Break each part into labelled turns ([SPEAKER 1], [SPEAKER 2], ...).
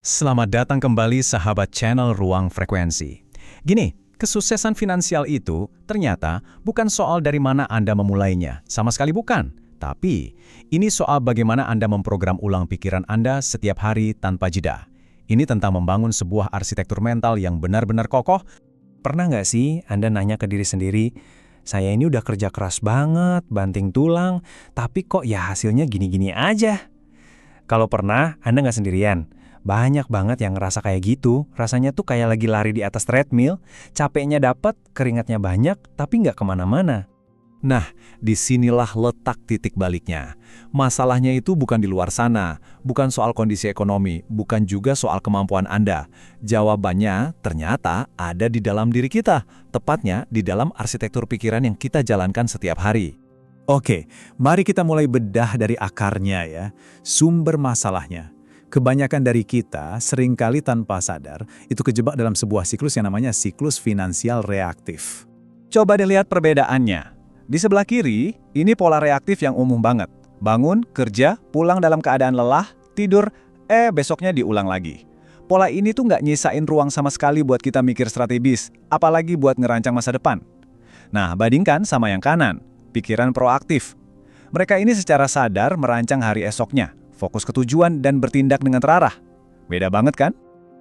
[SPEAKER 1] Selamat datang kembali sahabat channel Ruang Frekuensi. Gini, kesuksesan finansial itu ternyata bukan soal dari mana Anda memulainya, sama sekali bukan. Tapi, ini soal bagaimana Anda memprogram ulang pikiran Anda setiap hari tanpa jeda. Ini tentang membangun sebuah arsitektur mental yang benar-benar kokoh.
[SPEAKER 2] Pernah nggak sih Anda nanya ke diri sendiri, saya ini udah kerja keras banget, banting tulang, tapi kok ya hasilnya gini-gini aja? Kalau pernah, Anda nggak sendirian. Banyak banget yang ngerasa kayak gitu, rasanya tuh kayak lagi lari di atas treadmill, capeknya dapat, keringatnya banyak, tapi nggak kemana-mana.
[SPEAKER 1] Nah, disinilah letak titik baliknya. Masalahnya itu bukan di luar sana, bukan soal kondisi ekonomi, bukan juga soal kemampuan Anda. Jawabannya ternyata ada di dalam diri kita, tepatnya di dalam arsitektur pikiran yang kita jalankan setiap hari.
[SPEAKER 3] Oke, mari kita mulai bedah dari akarnya ya, sumber masalahnya. Kebanyakan dari kita seringkali tanpa sadar itu kejebak dalam sebuah siklus yang namanya siklus finansial reaktif.
[SPEAKER 1] Coba dilihat perbedaannya. Di sebelah kiri, ini pola reaktif yang umum banget. Bangun, kerja, pulang dalam keadaan lelah, tidur, besoknya diulang lagi. Pola ini tuh nggak nyisain ruang sama sekali buat kita mikir strategis, apalagi buat ngerancang masa depan. Nah, bandingkan sama yang kanan, pikiran proaktif. Mereka ini secara sadar merancang hari esoknya, fokus ke tujuan dan bertindak dengan terarah. Beda banget kan?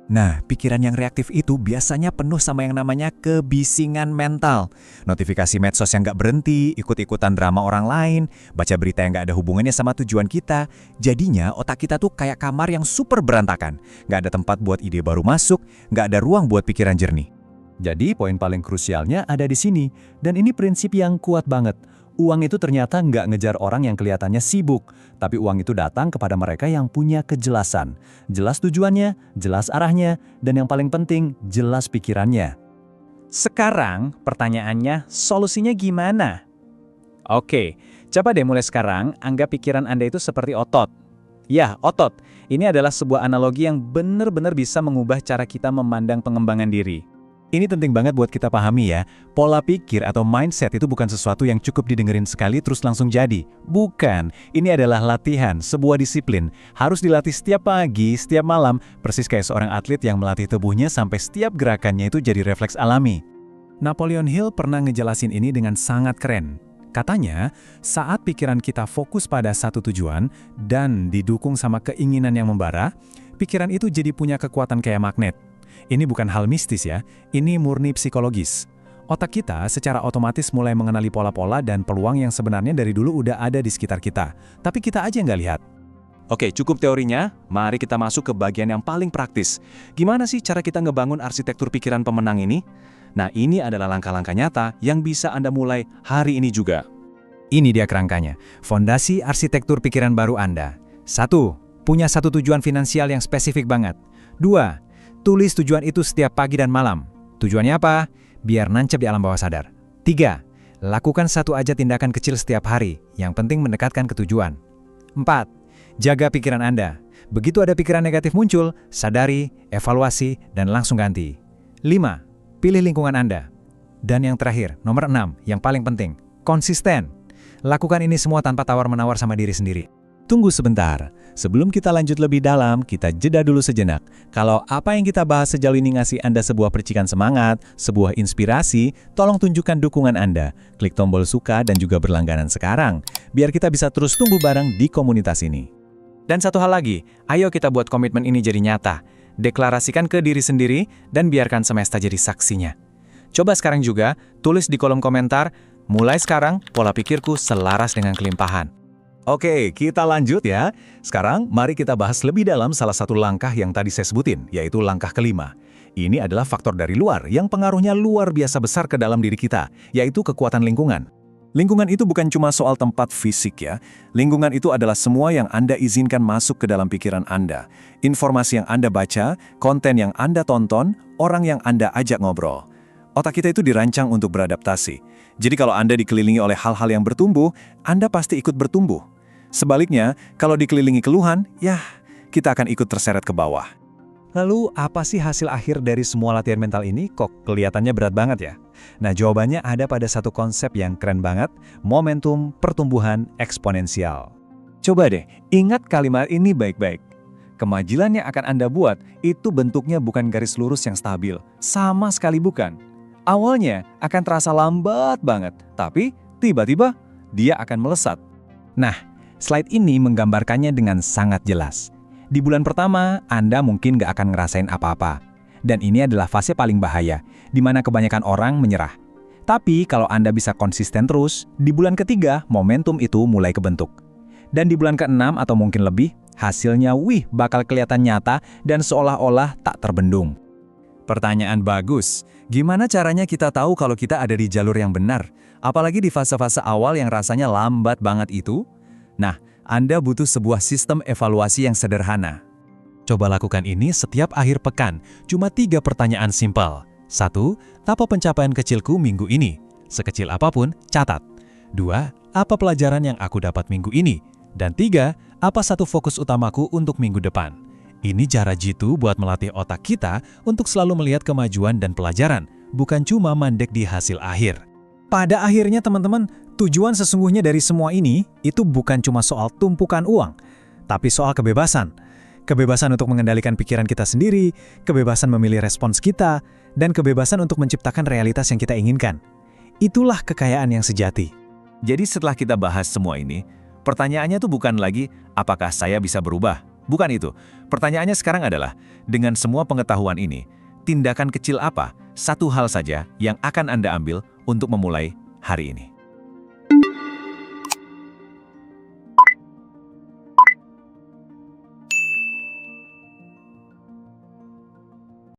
[SPEAKER 3] Nah, pikiran yang reaktif itu biasanya penuh sama yang namanya kebisingan mental. Notifikasi medsos yang nggak berhenti, ikut-ikutan drama orang lain, baca berita yang nggak ada hubungannya sama tujuan kita. Jadinya otak kita tuh kayak kamar yang super berantakan. Nggak ada tempat buat ide baru masuk, nggak ada ruang buat pikiran jernih.
[SPEAKER 1] Jadi poin paling krusialnya ada di sini. Dan ini prinsip yang kuat banget. Uang itu ternyata nggak ngejar orang yang kelihatannya sibuk, tapi uang itu datang kepada mereka yang punya kejelasan. Jelas tujuannya, jelas arahnya, dan yang paling penting, jelas pikirannya.
[SPEAKER 2] Sekarang, pertanyaannya, solusinya gimana? Oke, coba deh mulai sekarang, anggap pikiran Anda itu seperti otot. Ya, otot. Ini adalah sebuah analogi yang benar-benar bisa mengubah cara kita memandang pengembangan diri.
[SPEAKER 1] Ini penting banget buat kita pahami ya, pola pikir atau mindset itu bukan sesuatu yang cukup didengerin sekali terus langsung jadi. Bukan, ini adalah latihan, sebuah disiplin. Harus dilatih setiap pagi, setiap malam, persis kayak seorang atlet yang melatih tubuhnya sampai setiap gerakannya itu jadi refleks alami.
[SPEAKER 3] Napoleon Hill pernah ngejelasin ini dengan sangat keren. Katanya, saat pikiran kita fokus pada satu tujuan dan didukung sama keinginan yang membara, pikiran itu jadi punya kekuatan kayak magnet. Ini bukan hal mistis ya, ini murni psikologis. Otak kita secara otomatis mulai mengenali pola-pola dan peluang yang sebenarnya dari dulu udah ada di sekitar kita. Tapi kita aja nggak lihat.
[SPEAKER 1] Oke, cukup teorinya, mari kita masuk ke bagian yang paling praktis. Gimana sih cara kita ngebangun arsitektur pikiran pemenang ini? Nah, ini adalah langkah-langkah nyata yang bisa Anda mulai hari ini juga.
[SPEAKER 3] Ini dia kerangkanya, fondasi arsitektur pikiran baru Anda. 1. Punya satu tujuan finansial yang spesifik banget. 2. Tulis tujuan itu setiap pagi dan malam. Tujuannya apa? Biar nancep di alam bawah sadar. 3. Lakukan satu aja tindakan kecil setiap hari, yang penting mendekatkan ke tujuan. 4. Jaga pikiran Anda. Begitu ada pikiran negatif muncul, sadari, evaluasi, dan langsung ganti. 5. Pilih lingkungan Anda. Dan yang terakhir, nomor 6, yang paling penting, konsisten. Lakukan ini semua tanpa tawar-menawar sama diri sendiri.
[SPEAKER 1] Tunggu sebentar, sebelum kita lanjut lebih dalam, kita jeda dulu sejenak. Kalau apa yang kita bahas sejauh ini ngasih Anda sebuah percikan semangat, sebuah inspirasi, tolong tunjukkan dukungan Anda. Klik tombol suka dan juga berlangganan sekarang, biar kita bisa terus tumbuh bareng di komunitas ini.
[SPEAKER 2] Dan satu hal lagi, ayo kita buat komitmen ini jadi nyata. Deklarasikan ke diri sendiri dan biarkan semesta jadi saksinya. Coba sekarang juga, tulis di kolom komentar, mulai sekarang pola pikirku selaras dengan kelimpahan.
[SPEAKER 1] Oke, kita lanjut ya. Sekarang mari kita bahas lebih dalam salah satu langkah yang tadi saya sebutin, yaitu langkah kelima. Ini adalah faktor dari luar yang pengaruhnya luar biasa besar ke dalam diri kita, yaitu kekuatan lingkungan. Lingkungan itu bukan cuma soal tempat fisik ya. Lingkungan itu adalah semua yang Anda izinkan masuk ke dalam pikiran Anda. Informasi yang Anda baca, konten yang Anda tonton, orang yang Anda ajak ngobrol. Otak kita itu dirancang untuk beradaptasi. Jadi kalau Anda dikelilingi oleh hal-hal yang bertumbuh, Anda pasti ikut bertumbuh. Sebaliknya, kalau dikelilingi keluhan, ya kita akan ikut terseret ke bawah.
[SPEAKER 3] Lalu, apa sih hasil akhir dari semua latihan mental ini? Kok kelihatannya berat banget ya? Nah, jawabannya ada pada satu konsep yang keren banget, momentum pertumbuhan eksponensial.
[SPEAKER 2] Coba deh, ingat kalimat ini baik-baik. Kemajuan yang akan Anda buat itu bentuknya bukan garis lurus yang stabil, sama sekali bukan. Awalnya akan terasa lambat banget, tapi tiba-tiba dia akan melesat.
[SPEAKER 3] Nah, slide ini menggambarkannya dengan sangat jelas. Di bulan pertama, Anda mungkin nggak akan ngerasain apa-apa. Dan ini adalah fase paling bahaya, di mana kebanyakan orang menyerah. Tapi kalau Anda bisa konsisten terus, di bulan ketiga, momentum itu mulai kebentuk. Dan di bulan ke-6 atau mungkin lebih, hasilnya bakal kelihatan nyata dan seolah-olah tak terbendung.
[SPEAKER 2] Pertanyaan bagus. Gimana caranya kita tahu kalau kita ada di jalur yang benar? Apalagi di fase-fase awal yang rasanya lambat banget itu? Nah, Anda butuh sebuah sistem evaluasi yang sederhana.
[SPEAKER 1] Coba lakukan ini setiap akhir pekan, cuma 3 pertanyaan simpel. 1. Apa pencapaian kecilku minggu ini? Sekecil apapun, catat. 2. Apa pelajaran yang aku dapat minggu ini? Dan 3. Apa satu fokus utamaku untuk minggu depan? Ini cara jitu buat melatih otak kita untuk selalu melihat kemajuan dan pelajaran, bukan cuma mandek di hasil akhir.
[SPEAKER 3] Pada akhirnya teman-teman, tujuan sesungguhnya dari semua ini itu bukan cuma soal tumpukan uang, tapi soal kebebasan. Kebebasan untuk mengendalikan pikiran kita sendiri, kebebasan memilih respons kita, dan kebebasan untuk menciptakan realitas yang kita inginkan. Itulah kekayaan yang sejati.
[SPEAKER 1] Jadi setelah kita bahas semua ini, pertanyaannya tuh bukan lagi apakah saya bisa berubah. Bukan itu. Pertanyaannya sekarang adalah, dengan semua pengetahuan ini, tindakan kecil apa, satu hal saja yang akan Anda ambil untuk memulai hari ini?